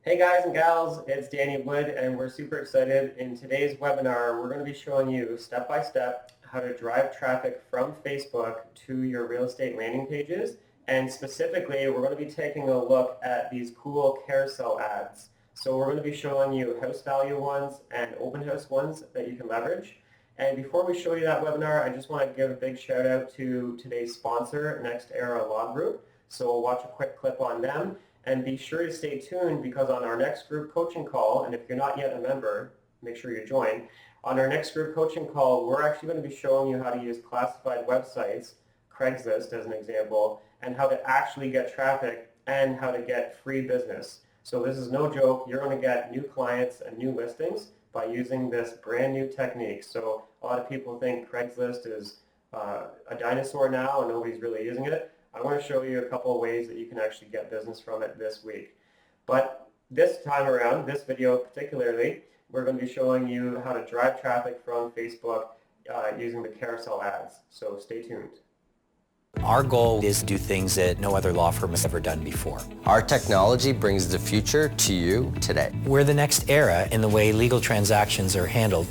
Hey guys and gals, it's Danny Wood and we're super excited. In today's webinar, we're going to be showing you step by step how to drive traffic from Facebook to your real estate landing pages. And specifically, we're going to be taking a look at these cool carousel ads. So we're going to be showing you house value ones and open house ones that you can leverage. And before we show you that webinar, I just want to give a big shout out to today's sponsor, Next Era Law Group. So we'll watch a quick clip on them. And be sure to stay tuned because on our next group coaching call, and if you're not yet a member, make sure you join. On our next group coaching call, we're actually going to be showing you how to use classified websites, Craigslist as an example, and how to actually get traffic and how to get free business. So this is no joke. You're going to get new clients and new listings by using this brand new technique. So a lot of people think Craigslist is a dinosaur now and nobody's really using it. I want to show you a couple of ways that you can actually get business from it this week. But this time around, this video particularly, we're going to be showing you how to drive traffic from Facebook using the carousel ads. So stay tuned. Our goal is to do things that no other law firm has ever done before. Our technology brings the future to you today. We're the next era in the way legal transactions are handled.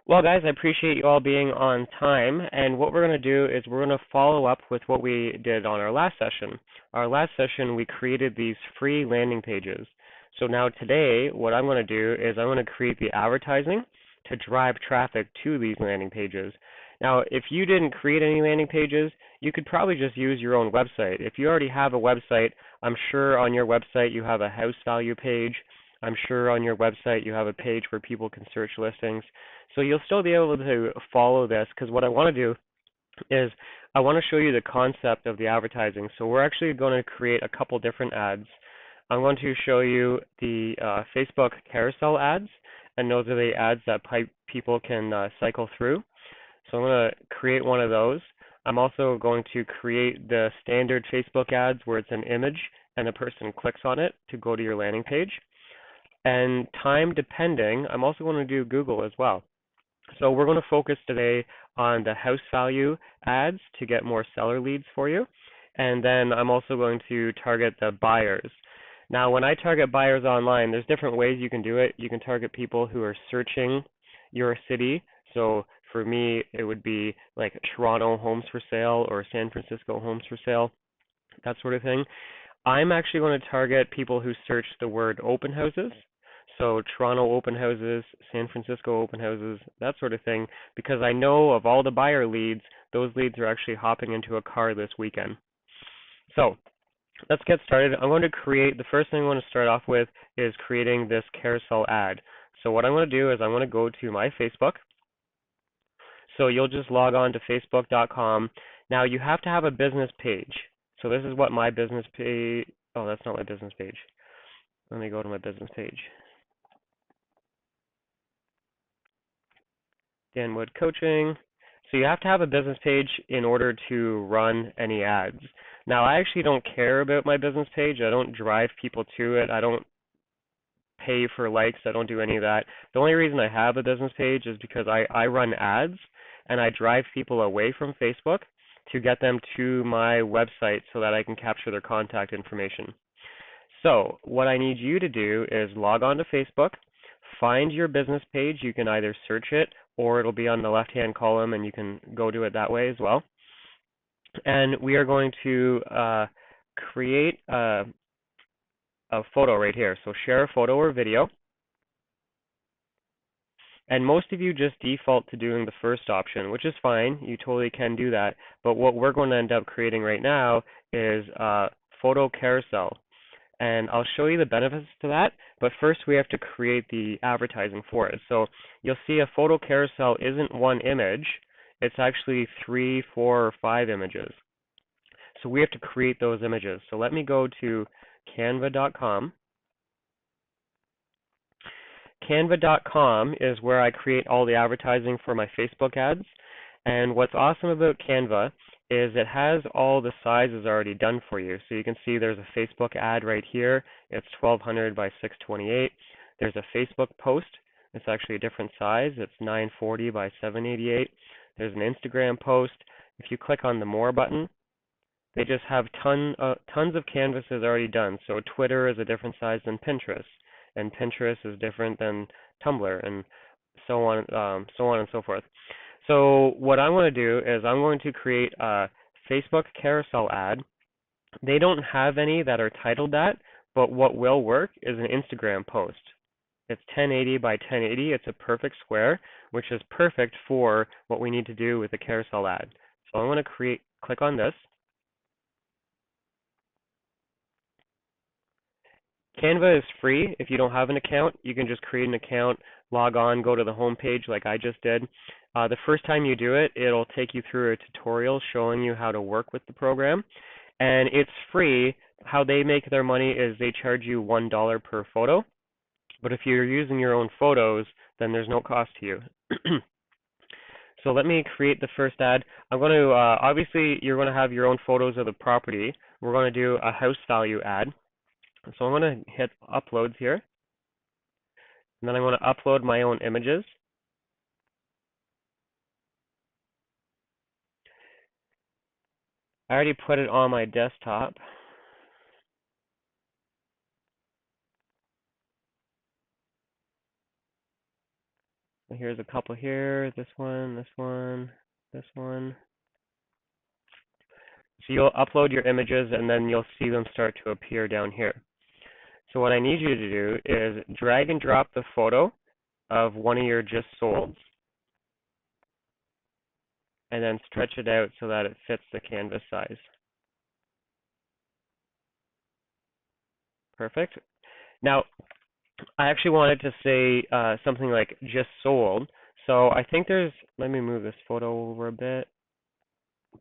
Well, guys, I appreciate you all being on time, and what we're going to do is we're going to follow up with what we did on our last session. Our last session, we created these free landing pages. So now today, what I'm going to do is I'm going to create the advertising to drive traffic to these landing pages. Now, if you didn't create any landing pages, you could probably just use your own website. If you already have a website, I'm sure on your website you have a house value page. I'm sure on your website you have a page where people can search listings. So you'll still be able to follow this, because what I want to do is I want to show you the concept of the advertising. So we're actually going to create a couple different ads. I'm going to show you the Facebook carousel ads, and those are the ads that people can cycle through. So I'm going to create one of those. I'm also going to create the standard Facebook ads where it's an image and a person clicks on it to go to your landing page. And time depending, I'm also going to do Google as well. So we're going to focus today on the house value ads to get more seller leads for you. And then I'm also going to target the buyers. Now, when I target buyers online, there's different ways you can do it. You can target people who are searching your city. So for me, it would be like Toronto homes for sale or San Francisco homes for sale, that sort of thing. I'm actually going to target people who search the word open houses. So Toronto open houses, San Francisco open houses, that sort of thing, because I know of all the buyer leads, those leads are actually hopping into a car this weekend. So let's get started. I'm going to create, the first thing I'm going to start off with is creating this carousel ad. So what I'm going to do is I'm going to go to my Facebook. So you'll just log on to facebook.com. Now you have to have a business page. So this is what my business page, oh, that's not my business page. Let me go to my business page. Dan Wood Coaching. So you have to have a business page in order to run any ads. Now, I actually don't care about my business page. I don't drive people to it. I don't pay for likes. I don't do any of that. The only reason I have a business page is because I run ads and I drive people away from Facebook to get them to my website so that I can capture their contact information. So what I need you to do is log on to Facebook, find your business page. You can either search it or it'll be on the left-hand column and you can go to it that way as well. And we are going to create a photo right here. So share a photo or video. And most of you just default to doing the first option, which is fine. You totally can do that. But what we're going to end up creating right now is a photo carousel. And I'll show you the benefits to that, but first we have to create the advertising for it. So you'll see a photo carousel isn't one image, it's actually 3, 4, or 5 images. So we have to create those images. So let me go to canva.com. Canva.com is where I create all the advertising for my Facebook ads. And what's awesome about Canva is it has all the sizes already done for you. So you can see there's a Facebook ad right here. It's 1200 by 628. There's a Facebook post. It's actually a different size. It's 940 by 788. There's an Instagram post. If you click on the More button, They just have tons of canvases already done. So Twitter is a different size than Pinterest, and Pinterest is different than Tumblr, and so on and so forth. So what I'm going to do is I'm going to create a Facebook Carousel ad. They don't have any that are titled that, but what will work is an Instagram post. It's 1080 by 1080. It's a perfect square, which is perfect for what we need to do with a carousel ad. So I'm going to click on this. Canva is free. If you don't have an account, you can just create an account, log on, go to the home page like I just did. The first time you do it, it'll take you through a tutorial showing you how to work with the program. And it's free. How they make their money is they charge you $1 per photo. But if you're using your own photos, then there's no cost to you. So let me create the first ad. I'm going to, obviously, you're going to have your own photos of the property. We're going to do a house value ad. So I'm going to hit uploads here. And then I'm going to upload my own images. I already put it on my desktop. Here's a couple here, this one, this one, this one. So you'll upload your images and then you'll see them start to appear down here. So what I need you to do is drag and drop the photo of one of your just solds and then stretch it out so that it fits the canvas size. Perfect. Now, I actually wanted to say something like just sold. So I think let me move this photo over a bit.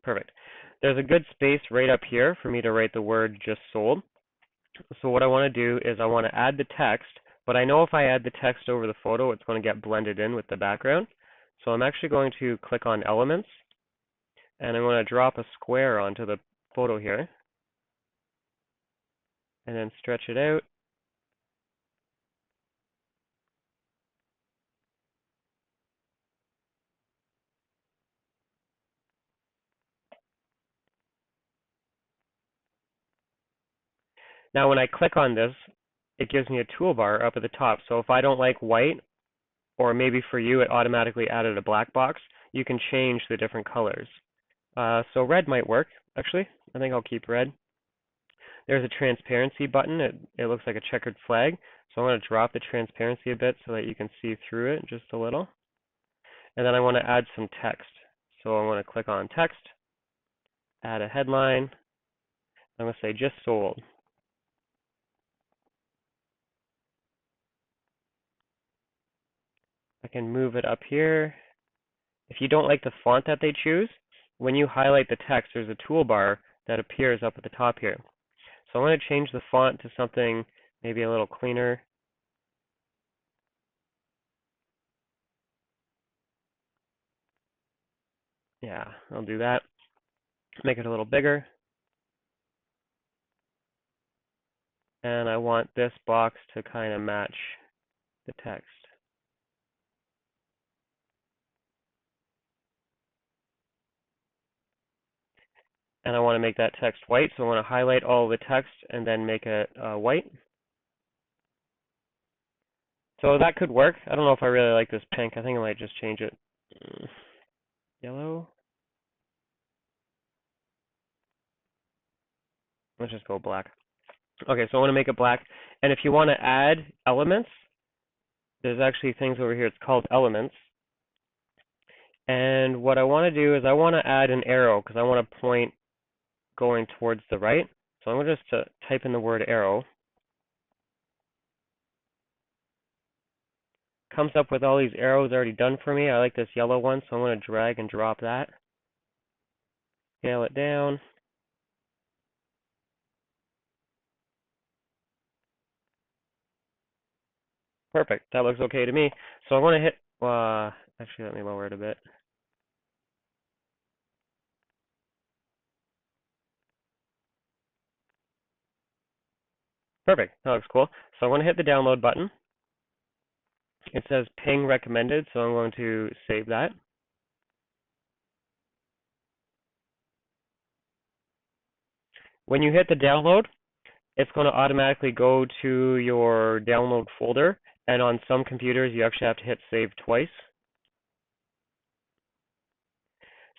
Perfect. There's a good space right up here for me to write the word just sold. So what I want to do is I want to add the text, but I know if I add the text over the photo, it's going to get blended in with the background. So I'm actually going to click on elements, and I'm going to drop a square onto the photo here, and then stretch it out. Now when I click on this, it gives me a toolbar up at the top. So if I don't like white, or maybe for you it automatically added a black box, you can change the different colors. So red might work, actually. I think I'll keep red. There's a transparency button. It looks like a checkered flag. So I'm going to drop the transparency a bit so that you can see through it just a little. And then I want to add some text. So I'm going to click on text, add a headline. I'm going to say just sold. I can move it up here. If you don't like the font that they choose, when you highlight the text, there's a toolbar that appears up at the top here. So I'm going to change the font to something maybe a little cleaner. Yeah, I'll do that. Make it a little bigger. And I want this box to kind of match the text. And I want to make that text white, so I want to highlight all of the text and then make it white. So that could work. I don't know if I really like this pink. I think I might just change it yellow. Let's just go black. Okay, so I want to make it black. And if you want to add elements, there's actually things over here. It's called elements. And what I want to do is I want to add an arrow because I want to point going towards the right. So I'm going to just type in the word arrow. Comes up with all these arrows already done for me. I like this yellow one, so I'm going to drag and drop that. Scale it down. Perfect. That looks okay to me. So I'm going to hit, actually let me lower it a bit. Perfect. That looks cool. So I'm going to hit the download button. It says ping recommended, so I'm going to save that. When you hit the download, it's going to automatically go to your download folder, and on some computers you actually have to hit save twice.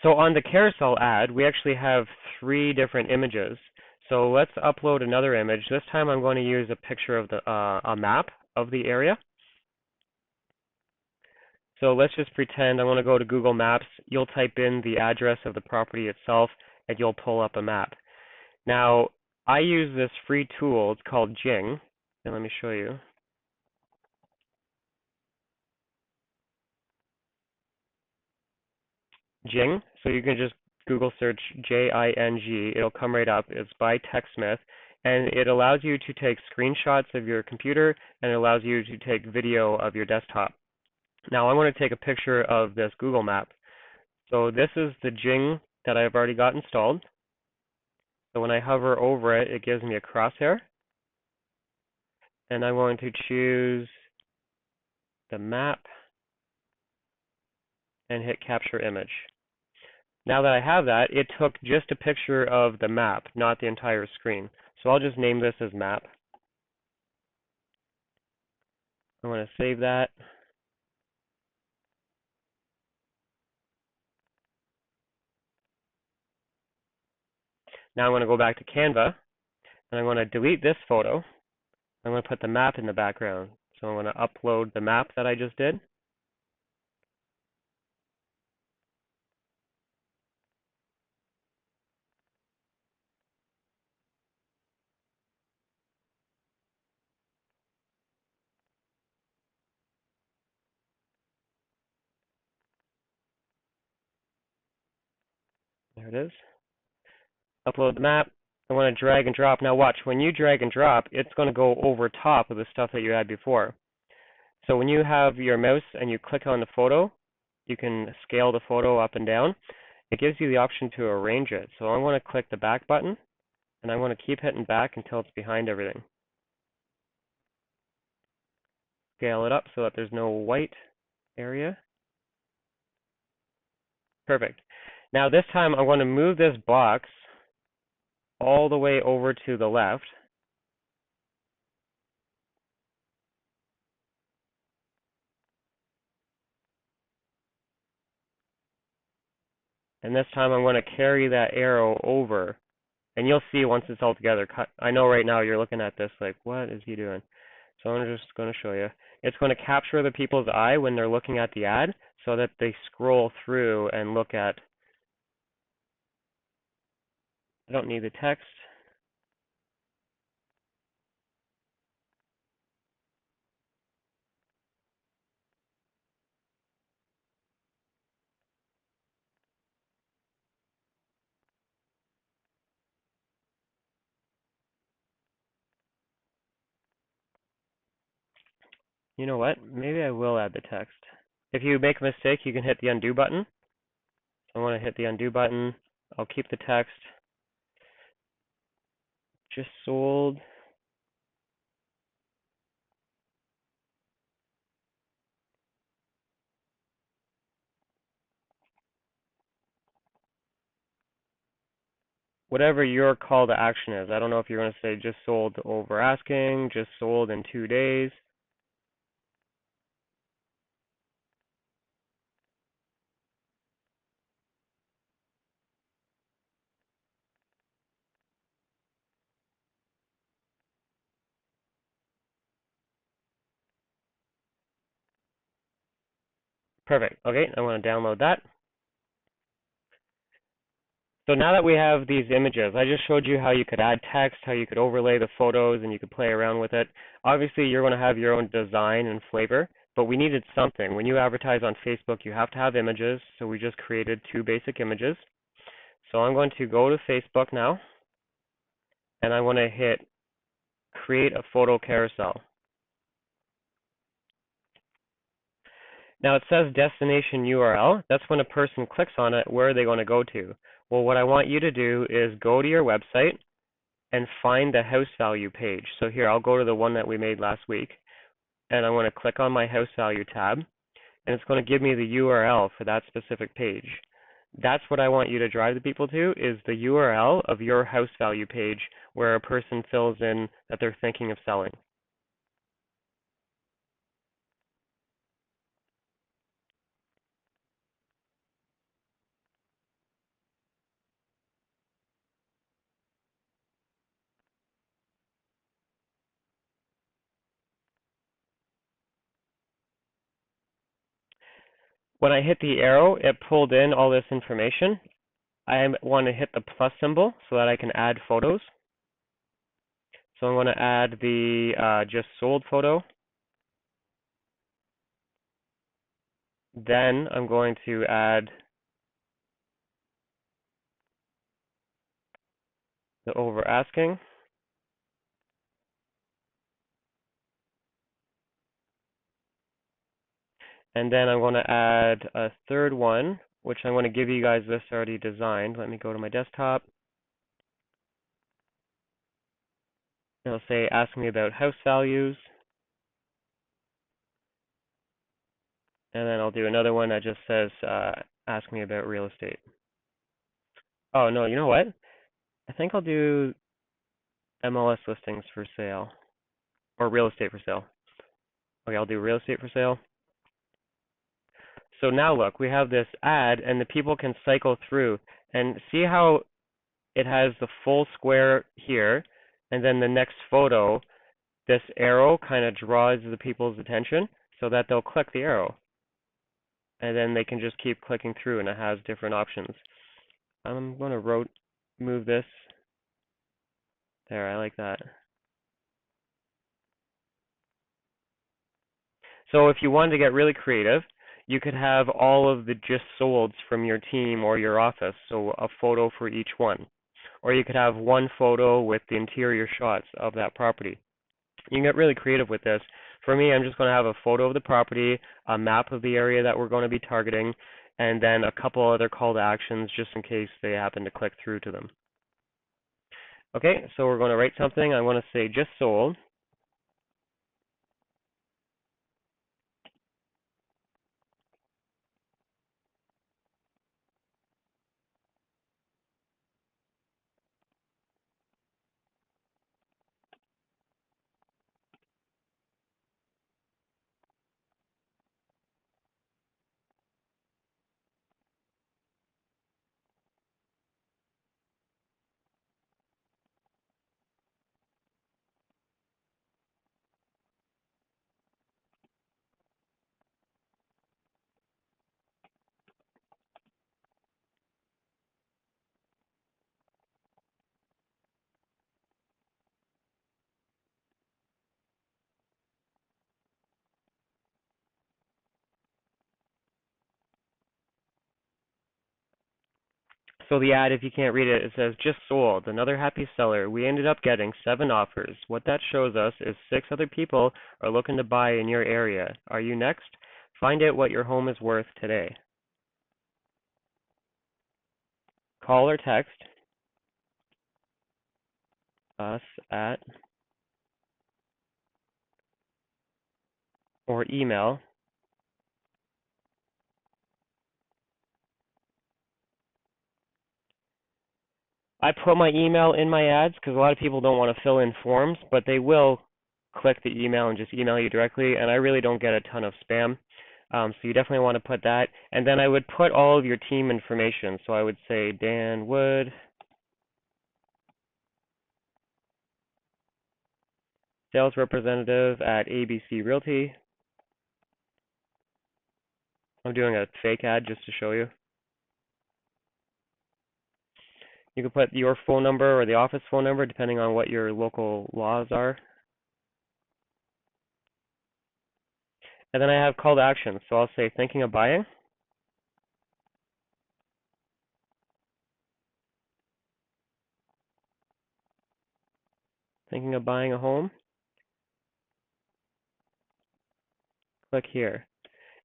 So on the carousel ad, we actually have 3 different images. So let's upload another image. This time I'm going to use a picture of a map of the area. So let's just pretend I want to go to Google Maps. You'll type in the address of the property itself, and you'll pull up a map. Now, I use this free tool. It's called Jing. And let me show you. Jing. So you can just Google search Jing. It'll come right up. It's by TechSmith. And it allows you to take screenshots of your computer, and it allows you to take video of your desktop. Now I want to take a picture of this Google map. So this is the Jing that I've already got installed. So when I hover over it, it gives me a crosshair. And I'm going to choose the map and hit capture image. Now that I have that, it took just a picture of the map, not the entire screen. So I'll just name this as map. I want to save that. Now I'm going to go back to Canva, and I'm going to delete this photo. I'm going to put the map in the background. So I'm going to upload the map that I just did. There it is. Upload the map. I want to drag and drop. Now watch, when you drag and drop, it's going to go over top of the stuff that you had before. So when you have your mouse and you click on the photo, you can scale the photo up and down. It gives you the option to arrange it. So I want to click the back button, and I want to keep hitting back until it's behind everything. Scale it up so that there's no white area. Perfect. Now this time I'm going to move this box all the way over to the left. And this time I'm going to carry that arrow over. And you'll see once it's all together. I know right now you're looking at this like, what is he doing? So I'm just going to show you. It's going to capture the people's eye when they're looking at the ad so that they scroll through and look at. I don't need the text. You know what? Maybe I will add the text. If you make a mistake, you can hit the undo button. So I want to hit the undo button. I'll keep the text. Just sold. Whatever your call to action is. I don't know if you're going to say just sold over asking, just sold in 2 days. Perfect. Okay, I want to download that. So now that we have these images, I just showed you how you could add text, how you could overlay the photos, and you could play around with it. Obviously, you're going to have your own design and flavor, but we needed something. When you advertise on Facebook, you have to have images, so we just created 2 basic images. So I'm going to go to Facebook now, and I want to hit Create a Photo Carousel. Now it says destination URL. That's when a person clicks on it, where are they going to go to? Well, what I want you to do is go to your website and find the house value page. So here, I'll go to the one that we made last week, and I want to click on my house value tab, and it's going to give me the URL for that specific page. That's what I want you to drive the people to, is the URL of your house value page where a person fills in that they're thinking of selling. When I hit the arrow, it pulled in all this information. I want to hit the plus symbol so that I can add photos. So I'm going to add the just sold photo. Then I'm going to add the over asking. And then I'm going to add a third one, which I'm going to give you guys this already designed. Let me go to my desktop. It'll say, ask me about house values. And then I'll do another one that just says, ask me about real estate. Oh, no, you know what? I think I'll do MLS listings for sale, or real estate for sale. Okay, I'll do real estate for sale. So now look, we have this ad, and the people can cycle through and see how it has the full square here, and then the next photo, this arrow kind of draws the people's attention so that they'll click the arrow. And then they can just keep clicking through, and it has different options. I'm going to move this. There, I like that. So if you wanted to get really creative, you could have all of the just solds from your team or your office, so a photo for each one. Or you could have one photo with the interior shots of that property. You can get really creative with this. For me, I'm just going to have a photo of the property, a map of the area that we're going to be targeting, and then a couple other call to actions just in case they happen to click through to them. Okay, so we're going to write something. I'm going to say just sold. So the ad, if you can't read it, it says, just sold, another happy seller. We ended up getting 7 offers. What that shows us is 6 other people are looking to buy in your area. Are you next? Find out what your home is worth today. Call or text us at, or email I put my email in my ads because a lot of people don't want to fill in forms, but they will click the email and just email you directly, and I really don't get a ton of spam. So you definitely want to put that. And then I would put all of your team information. So I would say Dan Wood, sales representative at ABC Realty. I'm doing a fake ad just to show you. You can put your phone number or the office phone number depending on what your local laws are. And then I have call to action. So I'll say thinking of buying. Thinking of buying a home. Click here.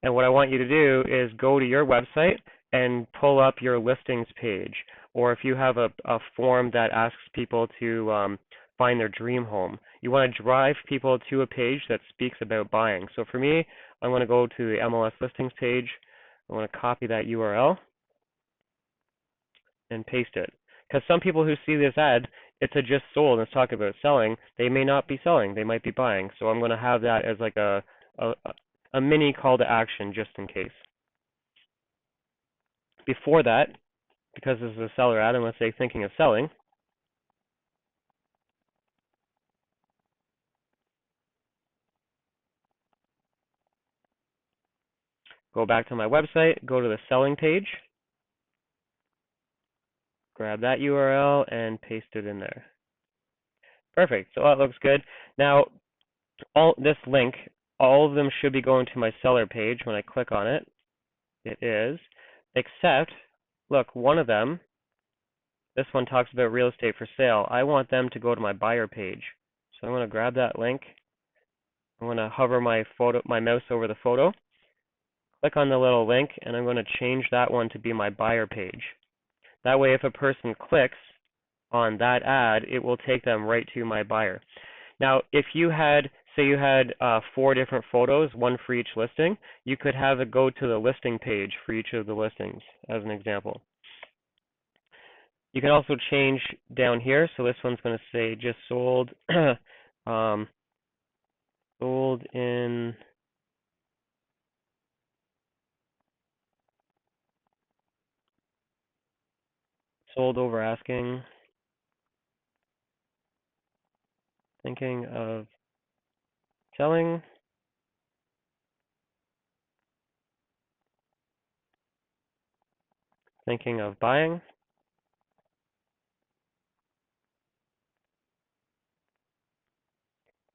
And what I want you to do is go to your website and pull up your listings page. Or if you have a form that asks people to find their dream home, you want to drive people to a page that speaks about buying. So for me, I'm going to go to the MLS listings page. I want to copy that URL. and paste it. Because some people who see this ad, it's a just sold and it's talking about selling, they may not be selling, they might be buying. So I'm going to have that as like a mini call to action just in case. Before that, because this is a seller ad, I'm going to say thinking of selling. Go back to my website, go to the selling page, grab that URL and paste it in there. Perfect. So that looks good. Now, this link, all of them should be going to my seller page when I click on it. It is, except, look, one of them, this one talks about real estate for sale. I want them to go to my buyer page. So I'm going to grab that link. I'm going to hover my mouse over the photo, click on the little link, and I'm going to change that one to be my buyer page. That way, if a person clicks on that ad, it will take them right to my buyer. Now, if you had, say you had 4 different photos, one for each listing, you could have it go to the listing page for each of the listings, as an example. You can also change down here, so this one's going to say just sold, sold in sold over asking, thinking of selling, thinking of buying,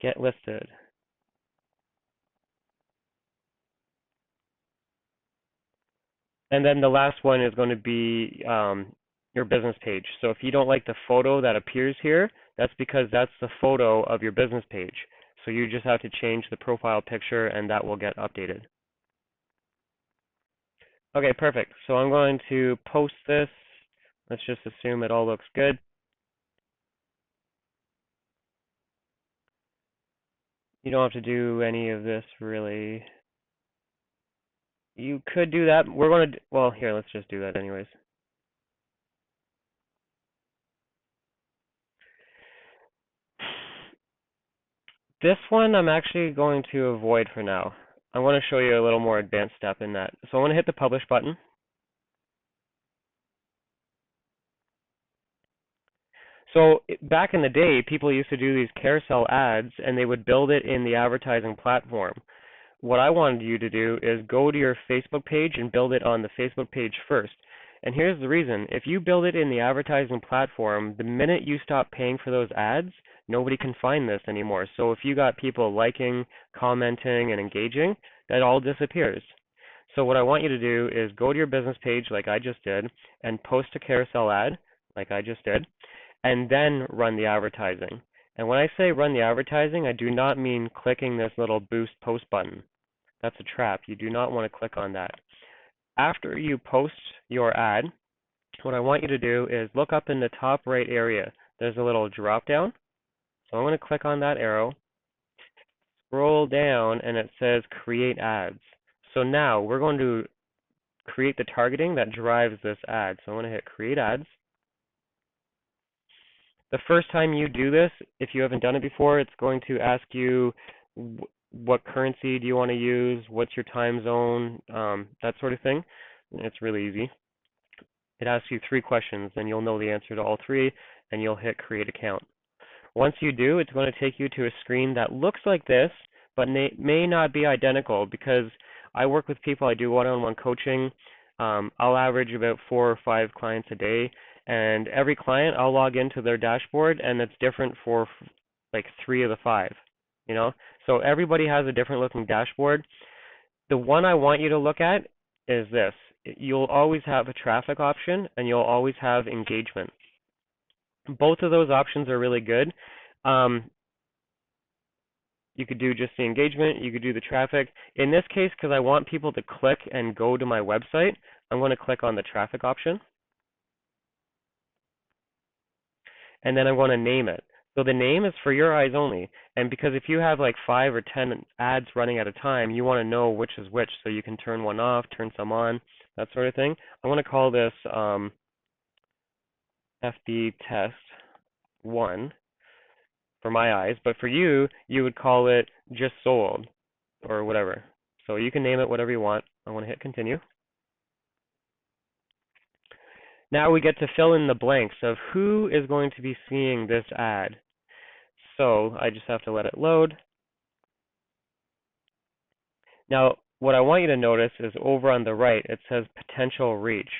get listed. And then the last one is going to be your business page. So if you don't like the photo that appears here, that's because that's the photo of your business page. So you just have to change the profile picture and that will get updated. Okay, perfect. So I'm going to post this. Let's just assume it all looks good. You don't have to do any of this really. You could do that. We're going to, well, here, let's just do that anyways. This one I'm actually going to avoid for now. I want to show you a little more advanced step in that. So I want to hit the publish button. So back in the day, people used to do these carousel ads and they would build it in the advertising platform. What I wanted you to do is go to your Facebook page and build it on the Facebook page first. And here's the reason. If you build it in the advertising platform, the minute you stop paying for those ads, nobody can find this anymore. So if you got people liking, commenting, and engaging, that all disappears. So what I want you to do is go to your business page like I just did and post a carousel ad like I just did, and then run the advertising. And when I say run the advertising, I do not mean clicking this little boost post button. That's a trap. You do not want to click on that. After you post your ad, what I want you to do is look up in the top right area. There's a little drop down. So I'm going to click on that arrow, scroll down, and it says create ads. So now we're going to create the targeting that drives this ad. So I'm going to hit create ads. The first time you do this, if you haven't done it before, it's going to ask you what currency do you want to use, what's your time zone, that sort of thing. It's really easy. It asks you 3 questions, and you'll know the answer to all 3, and you'll hit create account. Once you do, it's going to take you to a screen that looks like this, but may not be identical, because I work with people, I do one-on-one coaching. I'll average about 4 or 5 clients a day, and every client I'll log into their dashboard, and it's different for like 3 of the 5, you know? So everybody has a different looking dashboard. The one I want you to look at is this. You'll always have a traffic option, and you'll always have engagement. Both of those options are really good. You could do just the engagement, you could do the traffic. In this case, because I want people to click and go to my website, I'm going to click on the traffic option. And then I'm going to name it. So the name is for your eyes only. And because if you have like 5 or 10 ads running at a time, you want to know which is which, so you can turn one off, turn some on, that sort of thing. I'm going to call this FB test 1 for my eyes, but for you, you would call it just sold or whatever. So you can name it whatever you want. I want to hit continue. Now we get to fill in the blanks of who is going to be seeing this ad. So I just have to let it load. Now, what I want you to notice is over on the right, it says potential reach.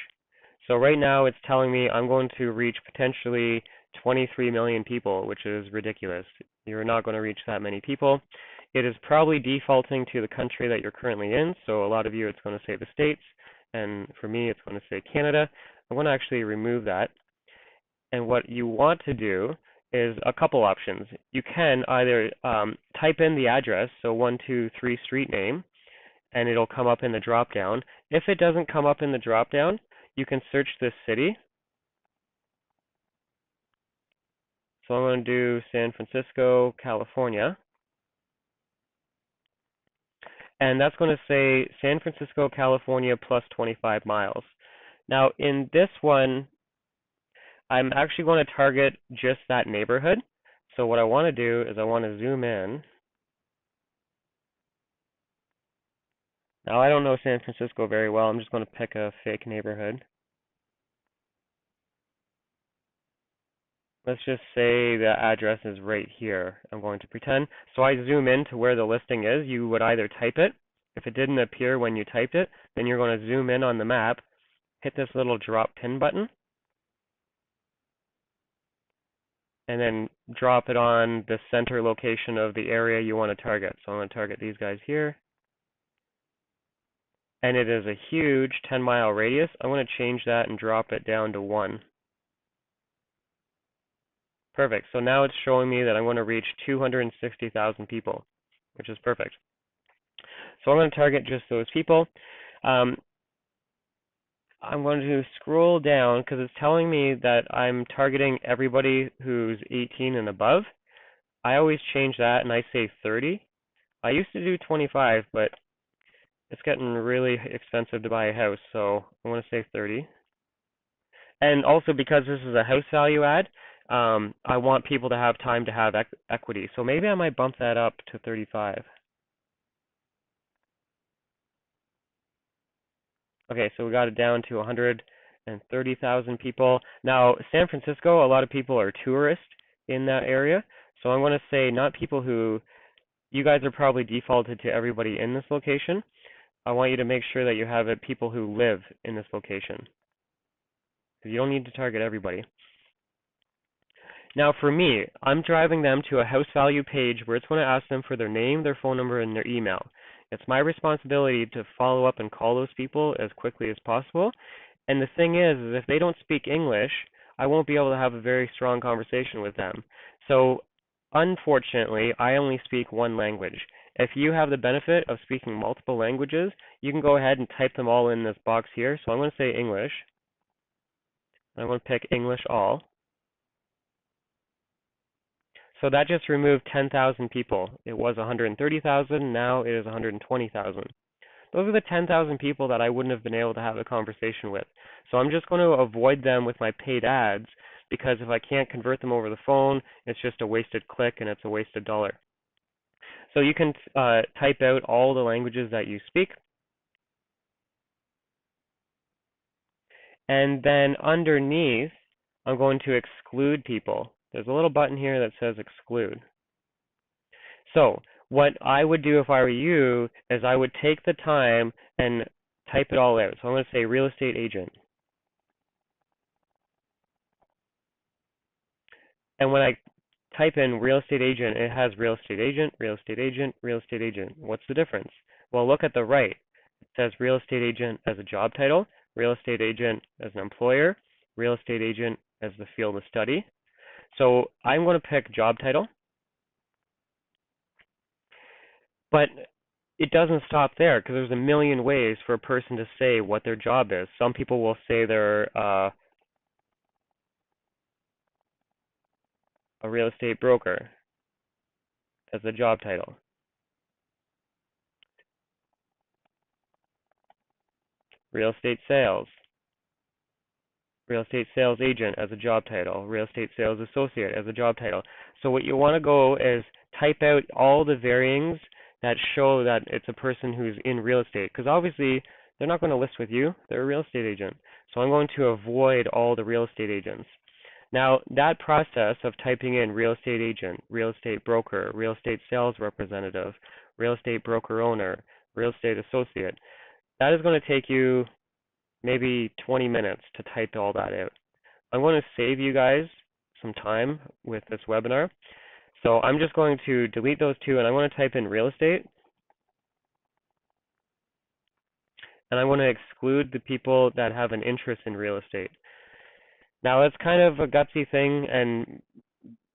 So right now it's telling me I'm going to reach potentially 23 million people, which is ridiculous. You're not going to reach that many people. It is probably defaulting to the country that you're currently in. So a lot of you, it's going to say the States. And for me, it's going to say Canada. I'm going to actually remove that. And what you want to do is a couple options. You can either type in the address, so 123 street name, and it'll come up in the drop-down. If it doesn't come up in the drop-down, you can search this city. So I'm going to do San Francisco, California. And that's going to say San Francisco, California plus 25 miles. Now in this one, I'm actually going to target just that neighborhood. So what I want to do is I want to zoom in. Now I don't know San Francisco very well. I'm just going to pick a fake neighborhood. Let's just say the address is right here. I'm going to pretend. So I zoom in to where the listing is. You would either type it. If it didn't appear when you typed it, then you're going to zoom in on the map, hit this little drop pin button, and then drop it on the center location of the area you want to target. So I'm going to target these guys here. And it is a huge 10-mile radius. I'm going to change that and drop it down to 1. Perfect. So now it's showing me that I'm going to reach 260,000 people, which is perfect. So I'm going to target just those people. I'm going to scroll down because it's telling me that I'm targeting everybody who's 18 and above. I always change that and I say 30. I used to do 25, but it's getting really expensive to buy a house, so I want to say 30. And also because this is a house value ad, I want people to have time to have equity. So maybe I might bump that up to 35. Okay, so we got it down to 130,000 people. Now, San Francisco, a lot of people are tourists in that area. So I'm going to say not people who, you guys are probably defaulted to everybody in this location. I want you to make sure that you have it people who live in this location, because you don't need to target everybody. Now for me, I'm driving them to a house value page where it's going to ask them for their name, their phone number, and their email. It's my responsibility to follow up and call those people as quickly as possible. And the thing is if they don't speak English, I won't be able to have a very strong conversation with them. So unfortunately, I only speak one language. If you have the benefit of speaking multiple languages, you can go ahead and type them all in this box here. So I'm going to say English. I'm going to pick English all. So that just removed 10,000 people. It was 130,000, now it is 120,000. Those are the 10,000 people that I wouldn't have been able to have a conversation with. So I'm just going to avoid them with my paid ads, because if I can't convert them over the phone, it's just a wasted click and it's a wasted dollar. So you can type out all the languages that you speak. And then underneath, I'm going to exclude people. There's a little button here that says exclude. So what I would do if I were you is I would take the time and type it all out. So I'm going to say real estate agent. And when I type in real estate agent, it has real estate agent, real estate agent, real estate agent. What's the difference? Well, look at the right. It says real estate agent as a job title, real estate agent as an employer, real estate agent as the field of study. So I'm going to pick job title. But it doesn't stop there, because there's a million ways for a person to say what their job is. Some people will say they're a real estate broker as a job title. Real estate sales. real estate sales agent as a job title, real estate sales associate as a job title. So what you want to go is type out all the varyings that show that it's a person who's in real estate, because obviously they're not going to list with you, they're a real estate agent. So I'm going to avoid all the real estate agents. Now, that process of typing in real estate agent, real estate broker, real estate sales representative, real estate broker owner, real estate associate, that is going to take you maybe 20 minutes to type all that out. I'm going to save you guys some time with this webinar. So I'm just going to delete those two, and I'm going to type in real estate. And I'm going to exclude the people that have an interest in real estate. Now, it's kind of a gutsy thing and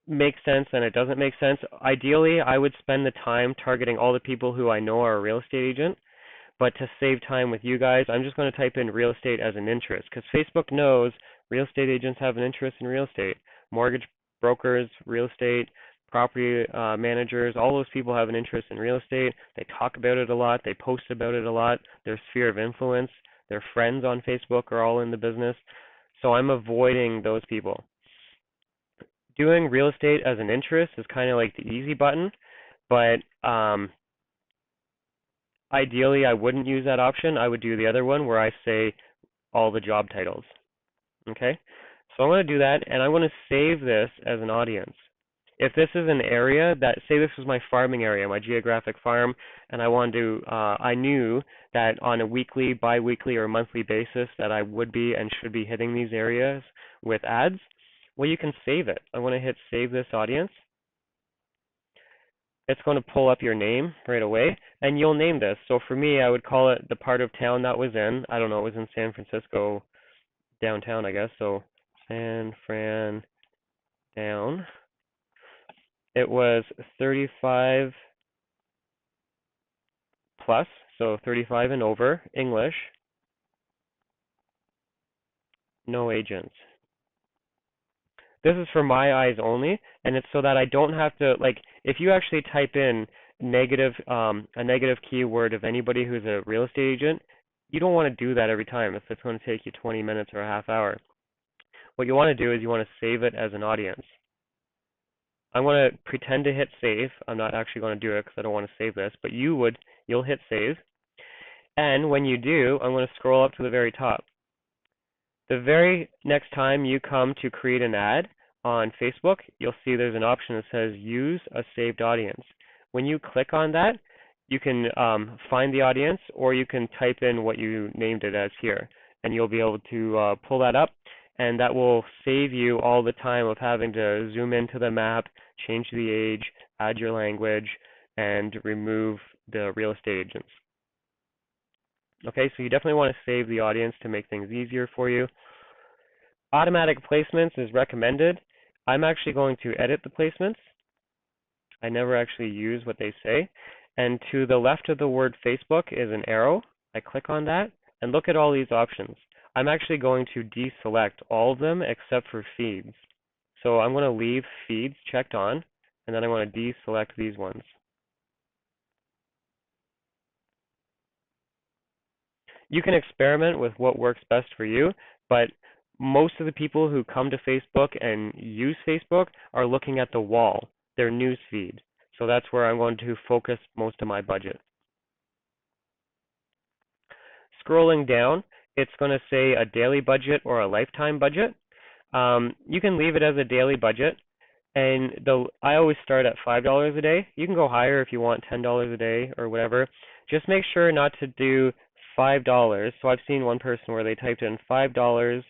makes sense and it doesn't make sense. Ideally, I would spend the time targeting all the people who I know are a real estate agent. But to save time with you guys, I'm just going to type in real estate as an interest, because Facebook knows real estate agents have an interest in real estate. Mortgage brokers, real estate, property managers, all those people have an interest in real estate. They talk about it a lot. They post about it a lot. Their sphere of influence, their friends on Facebook are all in the business. So I'm avoiding those people. Doing real estate as an interest is kind of like the easy button, but ideally, I wouldn't use that option. I would do the other one where I say all the job titles. Okay? So I'm going to do that, and I'm going to save this as an audience. If this is an area that, say this was my farming area, my geographic farm, and I knew that on a weekly, bi-weekly, or monthly basis that I would be and should be hitting these areas with ads, well, you can save it. I'm going to hit Save This Audience. It's going to pull up your name right away, and you'll name this. So for me, I would call it the part of town that was in. I don't know, it was in San Francisco, downtown, I guess. So San Fran down. It was 35 plus, so 35 and over, English, no agents. This is for my eyes only, and it's so that I don't have to, like, if you actually type in a negative keyword of anybody who's a real estate agent, you don't want to do that every time if it's going to take you 20 minutes or a half hour. What you want to do is you want to save it as an audience. I'm going to pretend to hit save. I'm not actually going to do it because I don't want to save this, but you'll hit save. And when you do, I'm going to scroll up to the very top. The very next time you come to create an ad on Facebook, you'll see there's an option that says Use a Saved Audience. When you click on that, you can find the audience, or you can type in what you named it as here, and you'll be able to pull that up, and that will save you all the time of having to zoom into the map, change the age, add your language, and remove the real estate agents. Okay, so you definitely want to save the audience to make things easier for you. Automatic placements is recommended. I'm actually going to edit the placements. I never actually use what they say. And to the left of the word Facebook is an arrow. I click on that, and look at all these options. I'm actually going to deselect all of them except for feeds. So I'm going to leave feeds checked on, and then I want to deselect these ones. You can experiment with what works best for you, but most of the people who come to Facebook and use Facebook are looking at the wall, their news feed. So that's where I'm going to focus most of my budget. Scrolling down, it's going to say a daily budget or a lifetime budget. You can leave it as a daily budget, and I always start at $5 a day. You can go higher if you want $10 a day or whatever. Just make sure not to do $5. So I've seen one person where they typed in $5.00.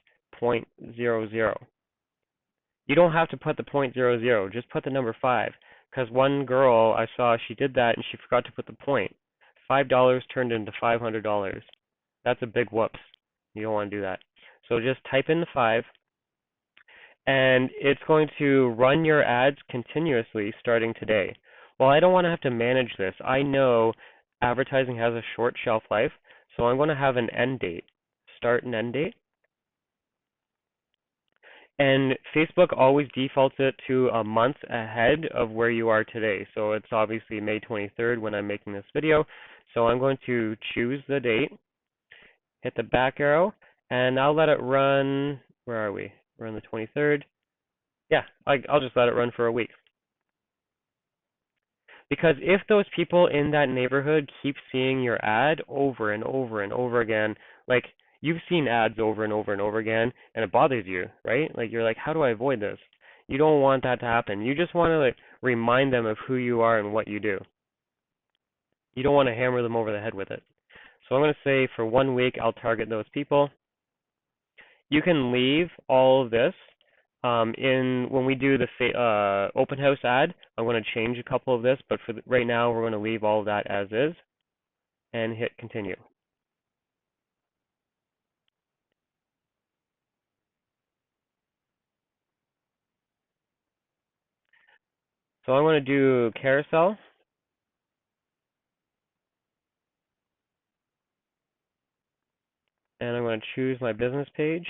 You don't have to put the 0.00, just put the number 5. Because one girl I saw, she did that and she forgot to put the point. $5 turned into $500. That's a big whoops. You don't want to do that. So just type in the 5, and it's going to run your ads continuously starting today. Well, I don't want to have to manage this. I know advertising has a short shelf life, so I'm going to have an end date, start and end date. And Facebook always defaults it to a month ahead of where you are today. So it's obviously May 23rd when I'm making this video. So I'm going to choose the date, hit the back arrow, and I'll let it run Where are we? We're on the 23rd. Yeah, I'll just let it run for a week. Because if those people in that neighborhood keep seeing your ad over and over and over again, like you've seen ads over and over and over again, and it bothers you, right? Like you're like, how do I avoid this? You don't want that to happen. You just want to like remind them of who you are and what you do. You don't want to hammer them over the head with it. So I'm going to say for 1 week, I'll target those people. You can leave all of this. When we do the open house ad, I'm going to change a couple of this, but for right now, we're going to leave all of that as is and hit continue. So I'm going to do carousel, and I'm going to choose my business page.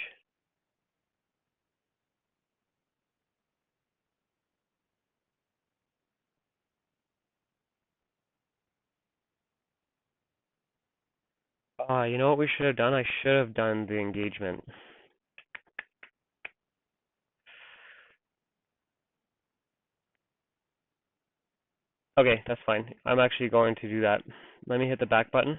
You know what we should have done? I should have done the engagement. Okay, that's fine. I'm actually going to do that. Let me hit the back button.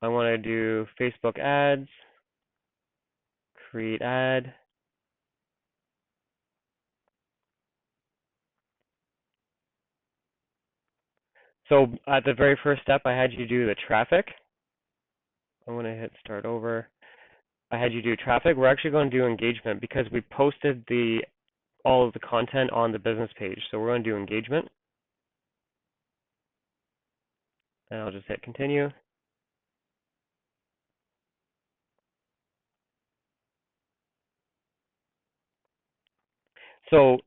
I want to do Facebook ads, create ad. So at the very first step, I had you do the traffic. I'm going to hit start over. I had you do traffic. We're actually going to do engagement because we posted all of the content on the business page. So we're going to do engagement. And I'll just hit continue. So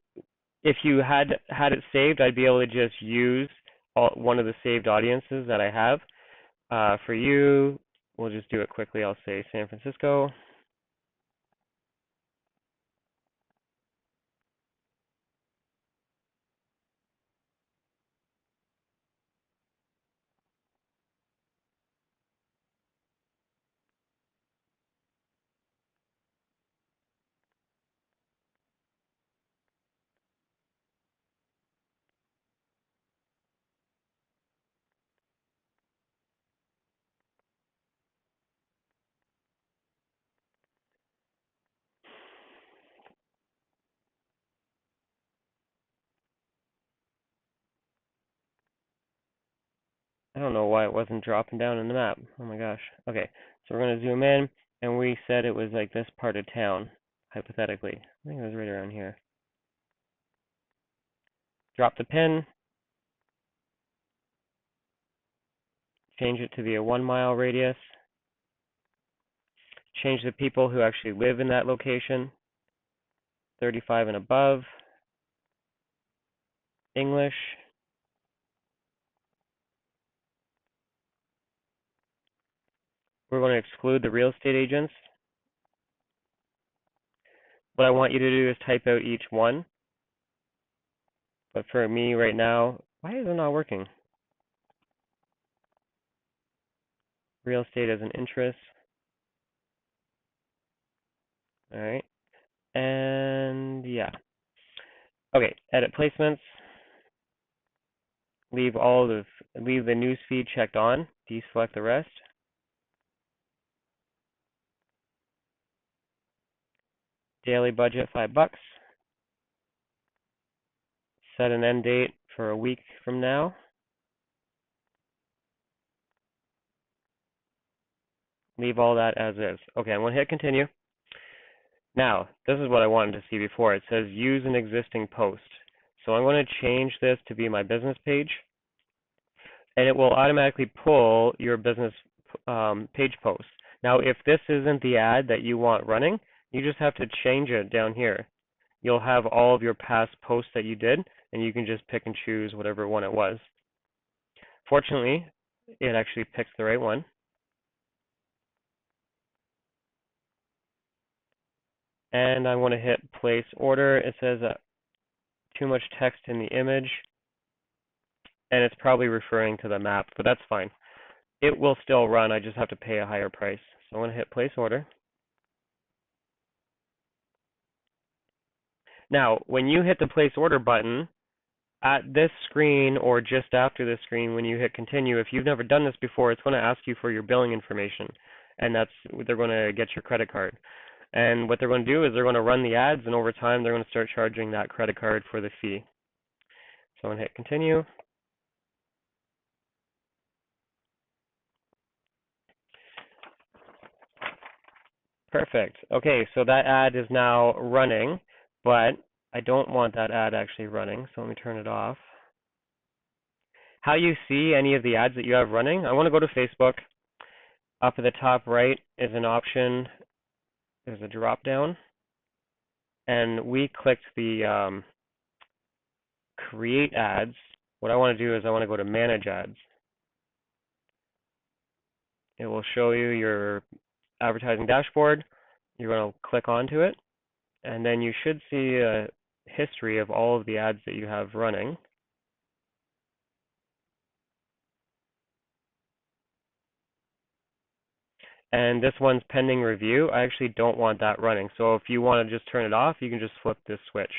if you had it saved, I'd be able to just use one of the saved audiences that I have. For you, we'll just do it quickly. I'll say San Francisco. I don't know why it wasn't dropping down in the map. Oh my gosh. Okay, so we're going to zoom in, and we said it was like this part of town, hypothetically. I think it was right around here. Drop the pin, change it to be a 1 mile radius, change the people who actually live in that location, 35 and above, English. We're going to exclude the real estate agents. What I want you to do is type out each one. But for me right now, why is it not working? Real estate as an interest. All right. And yeah. Okay, edit placements. Leave the news feed checked on. Deselect the rest. Daily budget $5. Set an end date for a week from now. Leave all that as is. Okay, I'm going to hit continue. Now, this is what I wanted to see before. It says use an existing post. So I'm going to change this to be my business page. And it will automatically pull your business page posts. Now, if this isn't the ad that you want running, you just have to change it down here. You'll have all of your past posts that you did, and you can just pick and choose whatever one it was. Fortunately, it actually picks the right one. And I want to hit place order. It says too much text in the image, and it's probably referring to the map, but that's fine. it will still run. I just have to pay a higher price. So I'm going to hit place order. Now, when you hit the place order button, at this screen or just after this screen, when you hit continue, if you've never done this before, it's going to ask you for your billing information, and they're going to get your credit card. And what they're going to do is they're going to run the ads, and over time they're going to start charging that credit card for the fee. So I'm going to hit continue. Perfect. Okay, so that ad is now running, but I don't want that ad actually running, so let me turn it off. How you see any of the ads that you have running, I want to go to Facebook. Up at the top right is an option. There's a drop down, and we clicked the create ads. What I want to do is I want to go to manage ads. It will show you your advertising dashboard. You're going to click onto it, and then you should see a history of all of the ads that you have running. And this one's pending review. I actually don't want that running. So if you want to just turn it off, you can just flip this switch.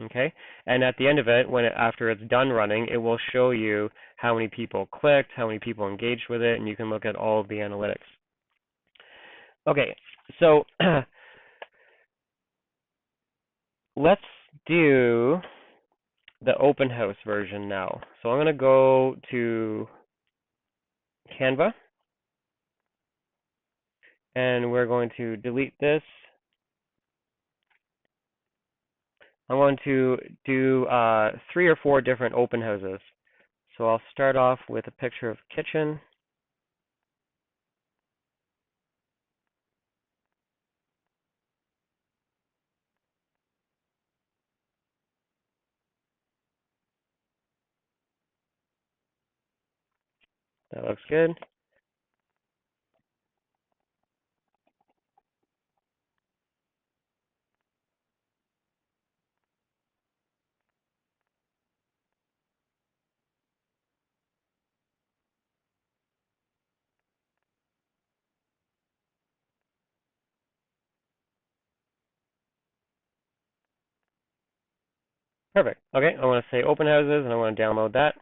Okay? And at the end of it, after it's done running, it will show you how many people clicked, how many people engaged with it, and you can look at all of the analytics. Okay, so let's do the open house version now. So I'm going to go to Canva, and we're going to delete this. I'm going to do 3 or 4 different open houses. So I'll start off with a picture of a kitchen. That looks good. Perfect. Okay, I want to say open houses, and I want to download that.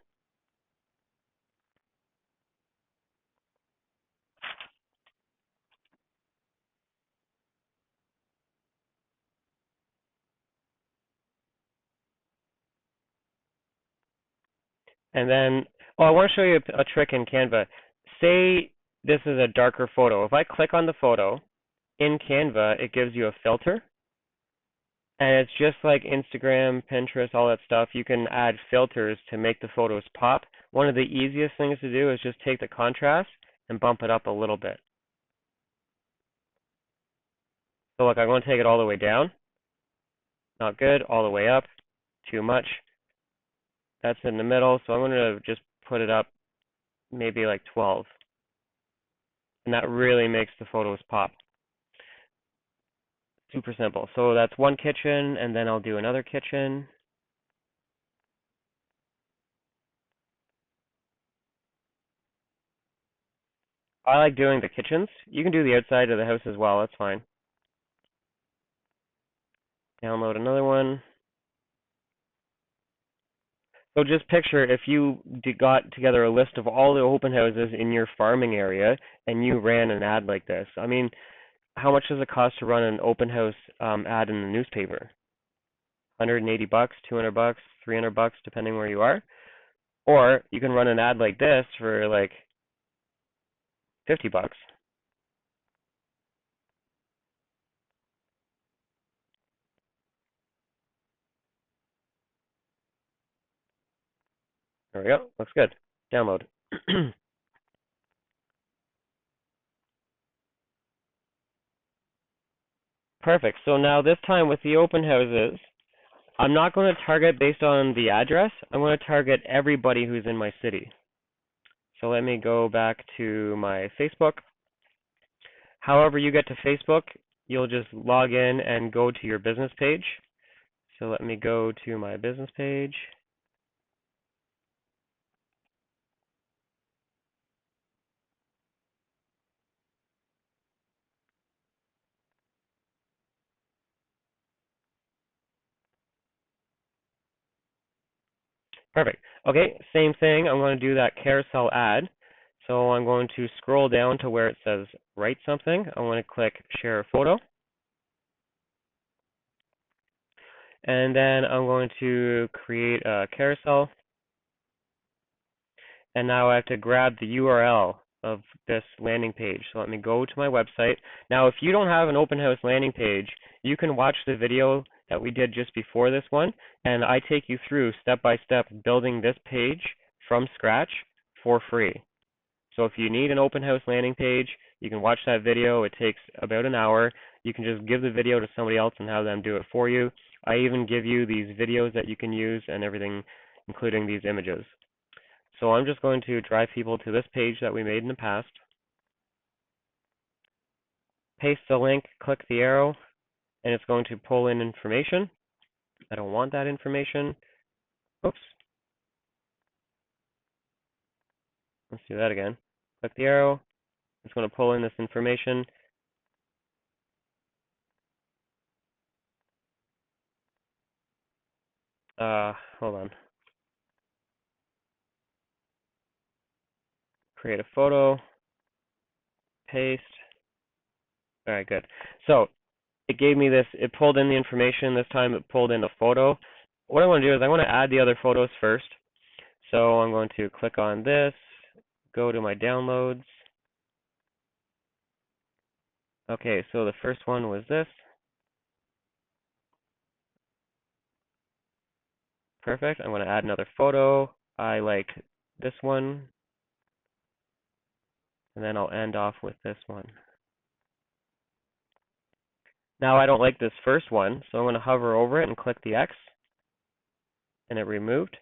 And then, I want to show you a trick in Canva. Say this is a darker photo. If I click on the photo in Canva, it gives you a filter. And it's just like Instagram, Pinterest, all that stuff. You can add filters to make the photos pop. One of the easiest things to do is just take the contrast and bump it up a little bit. So look, I'm going to take it all the way down. Not good. All the way up. Too much. That's in the middle. So I'm going to just put it up maybe like 12. And that really makes the photos pop. Super simple. So that's one kitchen, and then I'll do another kitchen. I like doing the kitchens. You can do the outside of the house as well. That's fine. Download another one. So just picture if you got together a list of all the open houses in your farming area and you ran an ad like this. I mean, how much does it cost to run an open house ad in the newspaper? $180, $200, $300, depending where you are. Or you can run an ad like this for like $50. There we go. Looks good. Download. Perfect. So now this time with the open houses, I'm not going to target based on the address. I'm going to target everybody who's in my city. So let me go back to my Facebook. However you get to Facebook, you'll just log in and go to your business page. So let me go to my business page. Perfect. Okay, same thing. I'm going to do that carousel ad. So I'm going to scroll down to where it says write something. I'm going to click share a photo. And then I'm going to create a carousel. And now I have to grab the URL of this landing page. So let me go to my website. Now, if you don't have an open house landing page, you can watch the video that we did just before this one, and I take you through step by step building this page from scratch for free. So if you need an open house landing page, you can watch that video. It takes about an hour. You can just give the video to somebody else and have them do it for you. I even give you these videos that you can use and everything, including these images. So I'm just going to drive people to this page that we made in the past. Paste the link, click the arrow, and it's going to pull in information. I don't want that information. Oops. Let's do that again. Click the arrow. It's going to pull in this information. Hold on. Create a photo. Paste. All right, good. So it gave me this, it pulled in the information. This time it pulled in a photo. What I want to do is I want to add the other photos first. So I'm going to click on this, go to my downloads. Okay, so the first one was this. Perfect. I'm going to add another photo. I like this one. And then I'll end off with this one. Now I don't like this first one, so I'm going to hover over it and click the X. And it removed.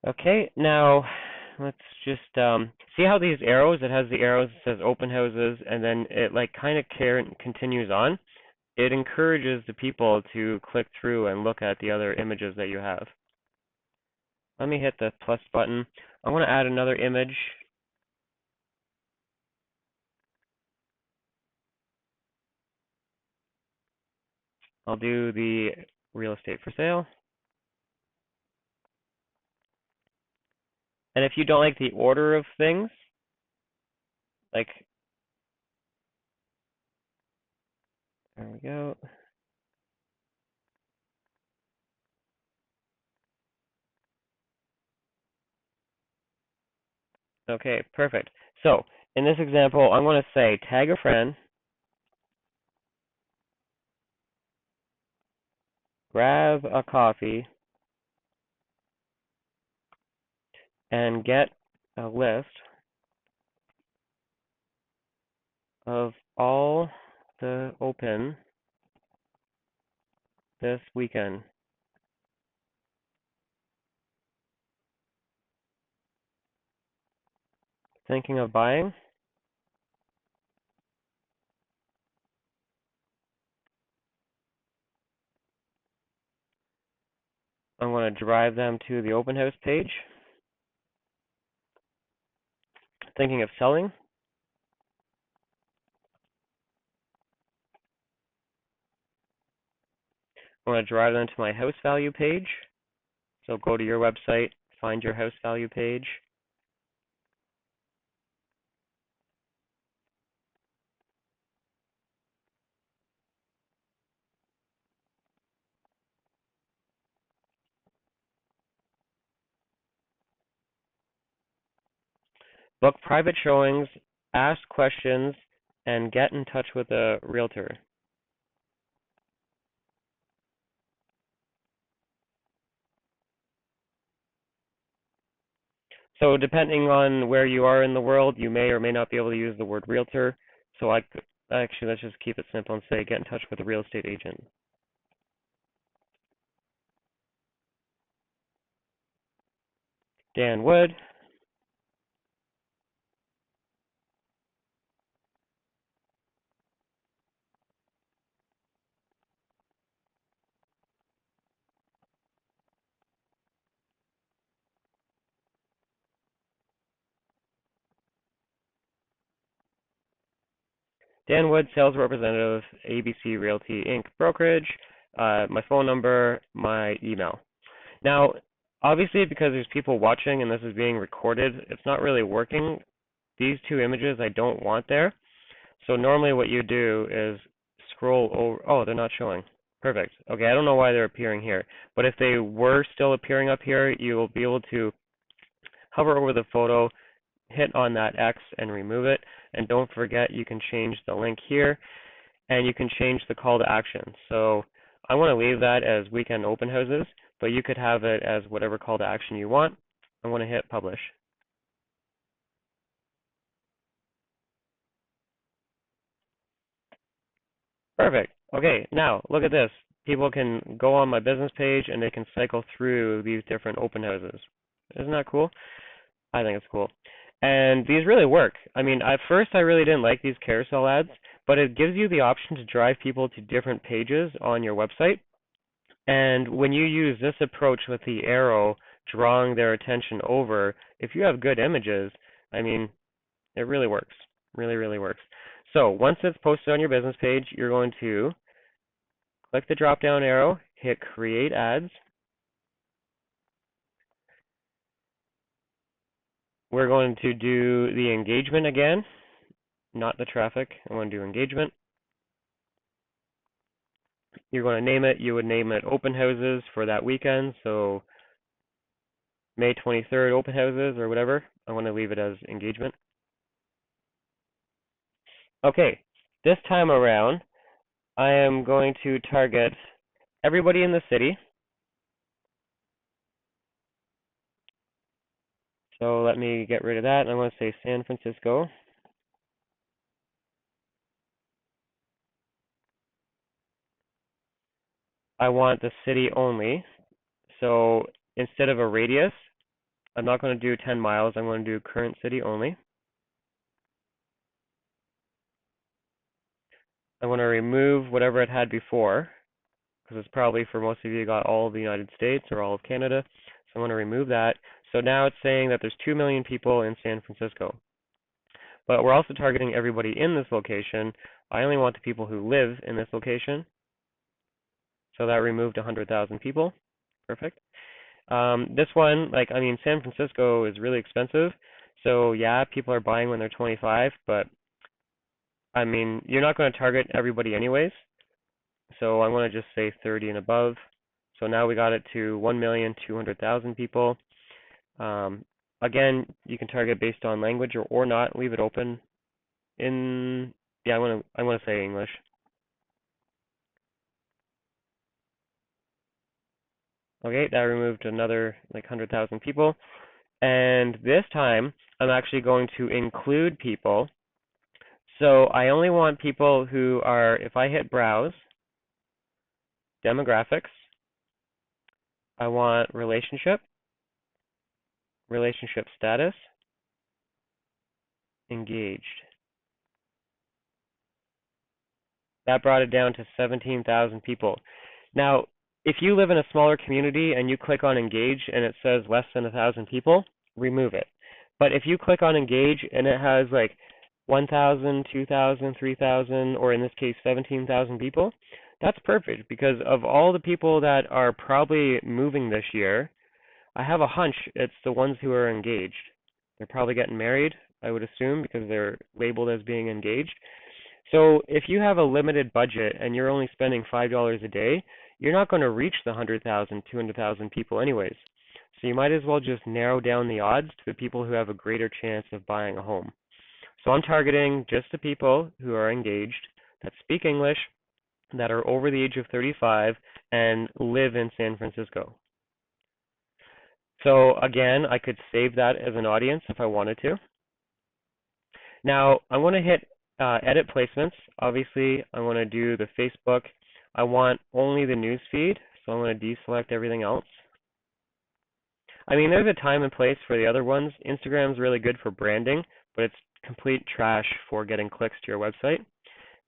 Okay, now let's just see how these arrows, it has the arrows that says open houses, and then it like kind of continues on. It encourages the people to click through and look at the other images that you have. Let me hit the plus button. I want to add another image. I'll do the real estate for sale. And if you don't like the order of things, like, there we go. Okay, perfect. So in this example, I'm going to say tag a friend, grab a coffee, and get a list of all the open this weekend. Thinking of buying? I'm going to drive them to the open house page. Thinking of selling? I'm going to drive them to my house value page. So go to your website, find your house value page. Book private showings, ask questions, and get in touch with a realtor. So depending on where you are in the world, you may or may not be able to use the word realtor. So actually, let's just keep it simple and say get in touch with a real estate agent. Dan Wood. Dan Wood, sales representative, ABC Realty Inc. brokerage, my phone number, my email. Now, obviously, because there's people watching and this is being recorded, it's not really working. These two images I don't want there. So normally what you do is scroll over. Oh, they're not showing. Perfect. Okay, I don't know why they're appearing here. But if they were still appearing up here, you will be able to hover over the photo, hit on that X and remove it. And don't forget, you can change the link here and you can change the call to action. So I want to leave that as weekend open houses, but you could have it as whatever call to action you want. I want to hit publish. Perfect. Okay, now look at this. People can go on my business page and they can cycle through these different open houses. Isn't that cool? I think it's cool. And these really work. I mean, at first I really didn't like these carousel ads, but it gives you the option to drive people to different pages on your website. And when you use this approach with the arrow drawing their attention over, if you have good images, I mean, it really works. Really, really works. So once it's posted on your business page, you're going to click the drop-down arrow, hit Create Ads. We're going to do the engagement again, not the traffic. I want to do engagement. You're going to name it. You would name it Open Houses for that weekend. So May 23rd Open Houses or whatever. I want to leave it as engagement. Okay, this time around, I am going to target everybody in the city. So let me get rid of that. I'm going to say San Francisco. I want the city only. So instead of a radius, I'm not going to do 10 miles. I'm going to do current city only. I want to remove whatever it had before, because it's probably for most of you got all of the United States or all of Canada. So I'm going to remove that. So now it's saying that there's 2 million people in San Francisco. But we're also targeting everybody in this location. I only want the people who live in this location. So that removed 100,000 people. Perfect. This one, San Francisco is really expensive. So yeah, people are buying when they're 25, but I mean, you're not going to target everybody anyways. So I'm going to just say 30 and above. So now we got it to 1,200,000 people. Again, you can target based on language or not. Leave it open. I want to say English. Okay, that removed another 100,000 people. And this time, I'm actually going to include people. So I only want people who are, if I hit browse, demographics, I want relationship status, engaged. That brought it down to 17,000 people. Now, if you live in a smaller community and you click on engage and it says less than 1,000 people, remove it. But if you click on engage and it has 1,000, 2,000, 3,000, or in this case 17,000 people, that's perfect, because of all the people that are probably moving this year, I have a hunch it's the ones who are engaged. They're probably getting married, I would assume, because they're labeled as being engaged. So if you have a limited budget and you're only spending $5 a day, you're not going to reach the 100,000, 200,000 people anyways. So you might as well just narrow down the odds to the people who have a greater chance of buying a home. So I'm targeting just the people who are engaged, that speak English, that are over the age of 35, and live in San Francisco. So again, I could save that as an audience if I wanted to. Now, I want to hit edit placements. Obviously, I want to do the Facebook. I want only the news feed, so I'm going to deselect everything else. I mean, there's a time and place for the other ones. Instagram's really good for branding, but it's complete trash for getting clicks to your website.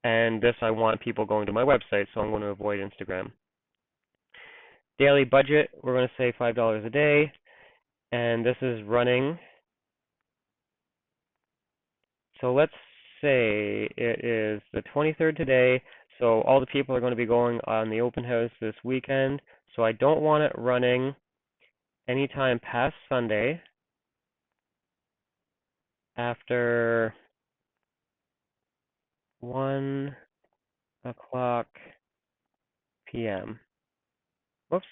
And this, I want people going to my website, so I'm going to avoid Instagram. Daily budget, we're going to say $5 a day. And this is running. So let's say it is the 23rd today, so all the people are going to be going on the open house this weekend, so I don't want it running anytime past Sunday after 1 o'clock p.m. Whoops.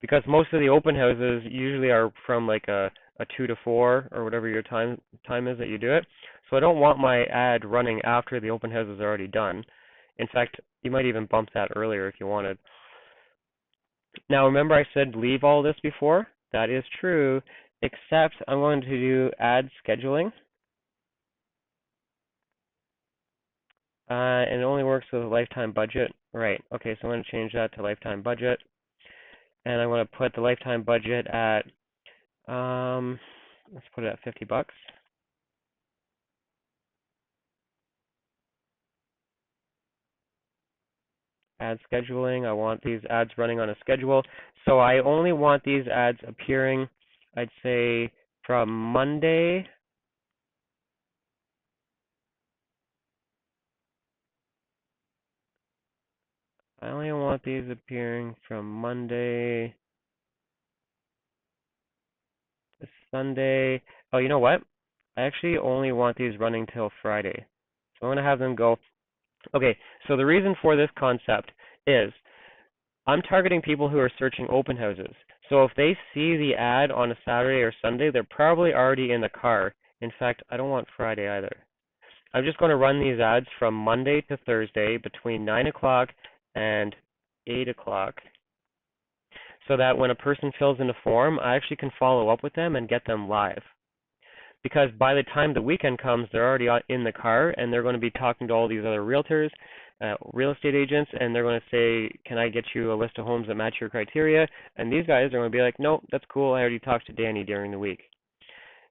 Because most of the open houses usually are from like a 2 to 4 or whatever your time is that you do it. So I don't want my ad running after the open house is already done. In fact, you might even bump that earlier if you wanted. Now remember I said leave all this before? That is true, except I'm going to do ad scheduling. And it only works with a lifetime budget. Right, okay, so I'm going to change that to lifetime budget. And I'm going to put the lifetime budget at, let's put it at $50. Ad scheduling, I want these ads running on a schedule. So I only want these ads appearing, I'd say, from Monday I only want these appearing from Monday to Sunday. Oh, you know what? I actually only want these running till Friday. So I'm going to have them go. Okay, so the reason for this concept is I'm targeting people who are searching open houses. So if they see the ad on a Saturday or Sunday, they're probably already in the car. In fact, I don't want Friday either. I'm just going to run these ads from Monday to Thursday between 9 o'clock and 8 o'clock so that when a person fills in a form, I actually can follow up with them and get them live. Because by the time the weekend comes, they're already in the car and they're going to be talking to all these other realtors, real estate agents, and they're going to say, can I get you a list of homes that match your criteria? And these guys are going to be like, no, that's cool. I already talked to Danny during the week.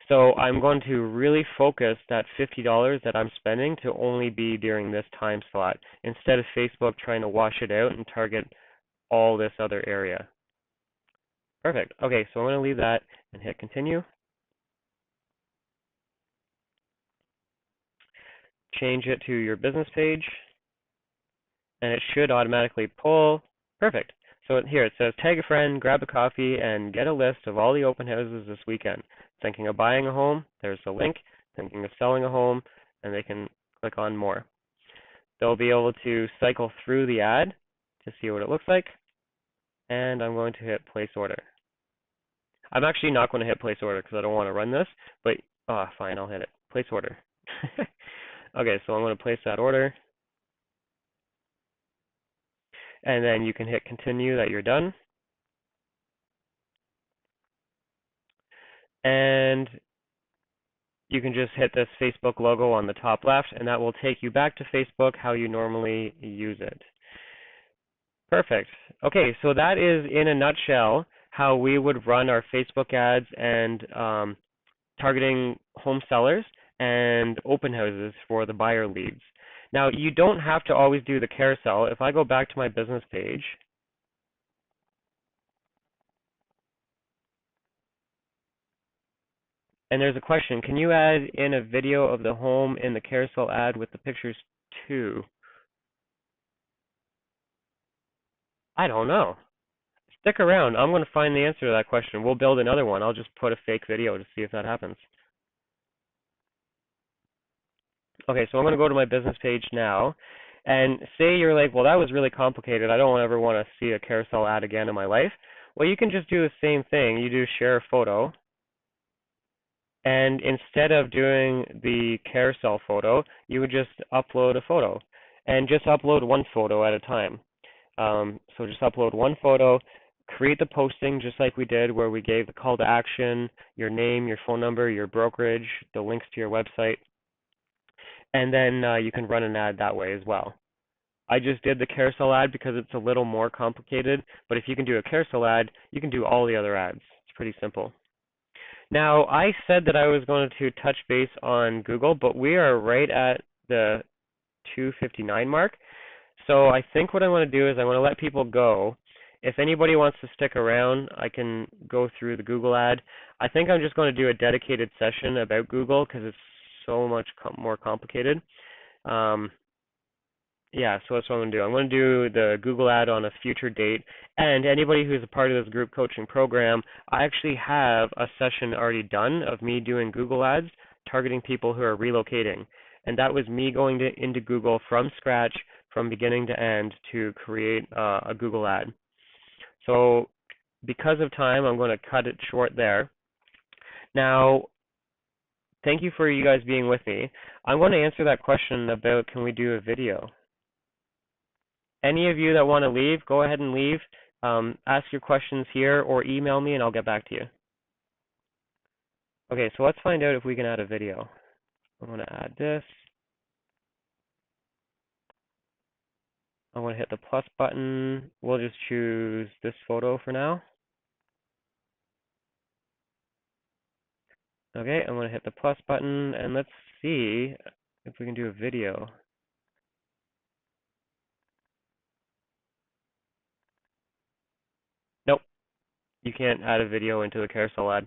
So I'm going to really focus that $50 that I'm spending to only be during this time slot instead of Facebook trying to wash it out and target all this other area. Perfect. Okay, so I'm going to leave that and hit continue. Change it to your business page, and it should automatically pull. Perfect. So here it says, tag a friend, grab a coffee, and get a list of all the open houses this weekend. Thinking of buying a home, there's the link. Thinking of selling a home, and they can click on more. They'll be able to cycle through the ad to see what it looks like, and I'm going to hit place order. I'm actually not going to hit place order because I don't want to run this, but fine, I'll hit it. Place order. Okay, so I'm going to place that order. And then you can hit continue that you're done. And you can just hit this Facebook logo on the top left, and that will take you back to Facebook how you normally use it. Perfect. Okay, so that is in a nutshell how we would run our Facebook ads and targeting home sellers and open houses for the buyer leads. Now, you don't have to always do the carousel. If I go back to my business page, and there's a question, can you add in a video of the home in the carousel ad with the pictures too? I don't know. Stick around. I'm going to find the answer to that question. We'll build another one. I'll just put a fake video to see if that happens. Okay, so I'm going to go to my business page now, and say you're like, well, that was really complicated. I don't ever want to see a carousel ad again in my life. Well, you can just do the same thing. You do share a photo, and instead of doing the carousel photo, you would just upload a photo, and just upload one photo at a time. So just upload one photo, create the posting just like we did where we gave the call to action, your name, your phone number, your brokerage, the links to your website. And then you can run an ad that way as well. I just did the carousel ad because it's a little more complicated, but if you can do a carousel ad, you can do all the other ads. It's pretty simple. Now, I said that I was going to touch base on Google, but we are right at the 2:59 mark. So I think what I want to do is I want to let people go. If anybody wants to stick around, I can go through the Google ad. I think I'm just going to do a dedicated session about Google because it's so much more complicated. Yeah, so that's what I'm going to do. I'm going to do the Google ad on a future date. And anybody who's a part of this group coaching program, I actually have a session already done of me doing Google ads targeting people who are relocating. And that was me going into Google from scratch, from beginning to end, to create a Google ad. So because of time, I'm going to cut it short there. Now, thank you for you guys being with me. I'm going to answer that question about can we do a video. Any of you that want to leave, go ahead and leave. Ask your questions here or email me and I'll get back to you. Okay, so let's find out if we can add a video. I'm going to add this. I'm going to hit the plus button. We'll just choose this photo for now. Okay, I'm going to hit the plus button and let's see if we can do a video. Nope, you can't add a video into the carousel ad.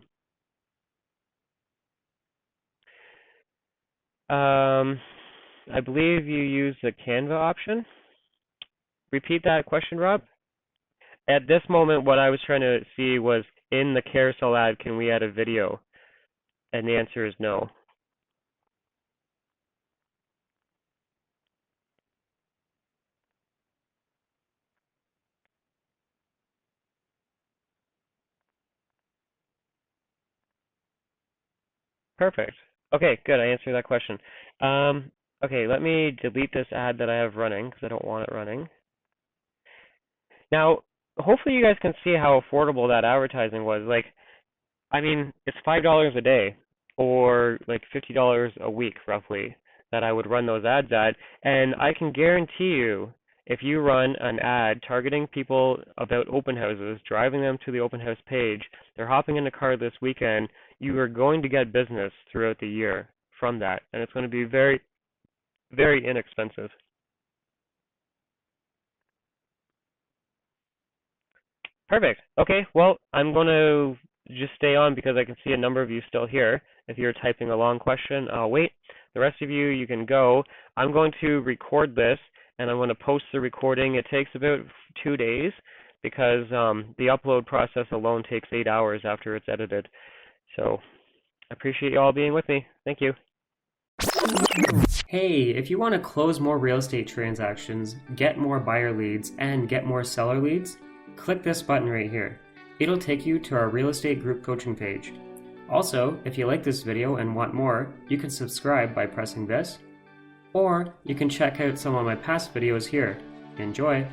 I believe you use the Canva option. Repeat that question, Rob. At this moment, what I was trying to see was in the carousel ad, can we add a video? And the answer is no. Perfect. Okay, good. I answered that question. Okay, let me delete this ad that I have running because I don't want it running. Now, hopefully you guys can see how affordable that advertising was. Like, I mean, it's $5 a day or like $50 a week, roughly, that I would run those ads at. And I can guarantee you, if you run an ad targeting people about open houses, driving them to the open house page, they're hopping in the car this weekend, you are going to get business throughout the year from that. And it's going to be very, very inexpensive. Perfect. Okay, well, I'm going to just stay on because I can see a number of you still here. If you're typing a long question, I'll wait. The rest of you, you can go. I'm going to record this, and I'm going to post the recording. It takes about 2 days because the upload process alone takes 8 hours after it's edited. So I appreciate you all being with me. Thank you. Hey, if you want to close more real estate transactions, get more buyer leads, and get more seller leads, click this button right here. It'll take you to our real estate group coaching page. Also, if you like this video and want more, you can subscribe by pressing this, or you can check out some of my past videos here. Enjoy!